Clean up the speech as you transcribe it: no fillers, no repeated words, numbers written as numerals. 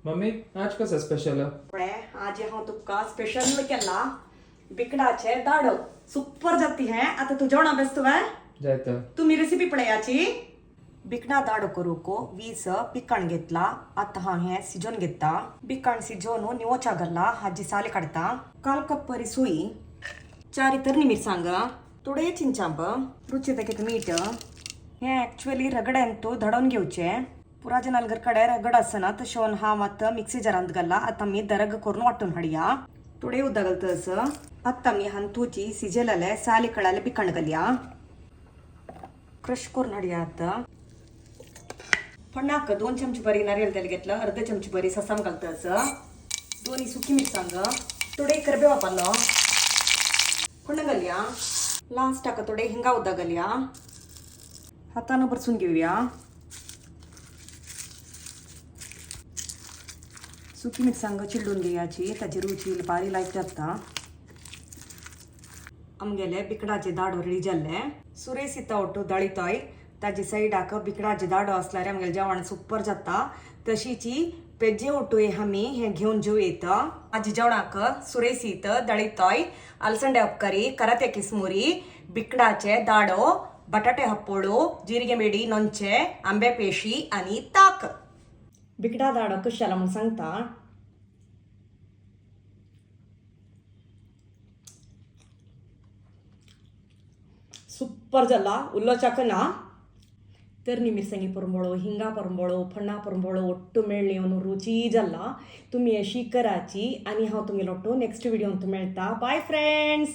Mummy आज कसं special? आज हांव तुका स्पेशल केला बिकडाचे दाडो सुपर जाती है. आता तू जेवणा बेसतो काय जायतं. तुम्ही रेसिपी पळयाची. बिकणा दाडो करूक 20 पिकण घेतला. आता हांव हे सिजोन घेता. बिकण सिजोन निवोचा गल्ला हाजी साले काढता. काल कप परी सोई 4 इतर मिरसांग थोडे चिंचांब रुची तकित मीठ हे ऍक्च्युअली रगड्यान तो धडवून घेवचे. पुरा जनालगर कडे रगड असना तशें हा मात मिक्सी जारांत घाला. आता मी दरग करून वाटून हाडया. थोडे उदक घालतस. आता मी हंतूची सिजेलेले साली कळाले पिकण घालया. क्रश करून हाडया. आता फणाक 2 चमचे बरी नारियल तेल घेतलं. अर्ध चमचे बरी ससाम घालतस. 2 सुकी मिरसांग थोडे करबे वापरलो फण घालया. लास्टाक थोडे हिंगा उदक घालया. हातानं परसून घेऊया. सुकी मिरसांग चिल्डून घेयाची. ताची रुची बारी लायक जाता. आमगेले बिकडाचे दाडो रेडी जाल्ले. सुरेस इता ओटू दळितोय. ताजी सायडाक बिकडाचे दाडो असल्यार आमगेले जेवण सुपर जाता. तशीची पेजे ओटू आमी हे घेऊन जेव येता. आजी जेवणाक सुरेसीत दळितोय. अलसंडे उपकरी करते किसमुरी बिकडाचे दाडो बटाटे हप्पोळू जिरगे मेडी नೊಂಚೆ आंबे पेशी आणि ताक. बिकडा दाडो कशें जाला म्हूण सांगता. ಸೂಪರ್ ಜಲ್ಲ ಉಲ್ಲೋ ಚಕನ ತರ್ನಿ ಮಿರ್ಸಂಗಿ ಪರಂಬೋಳು ಹಿಂगा ಪರಂಬೋಳು फण्णा ಪರಂಬೋಳು ಒಟ್ಟು मेळ्ळी ಅವನು रुची जल्ला. तुम्ही अशी कराची आणि हांव तुमगे लोटो नेक्स्ट व्हिडिओन मेळटा. Bye friends.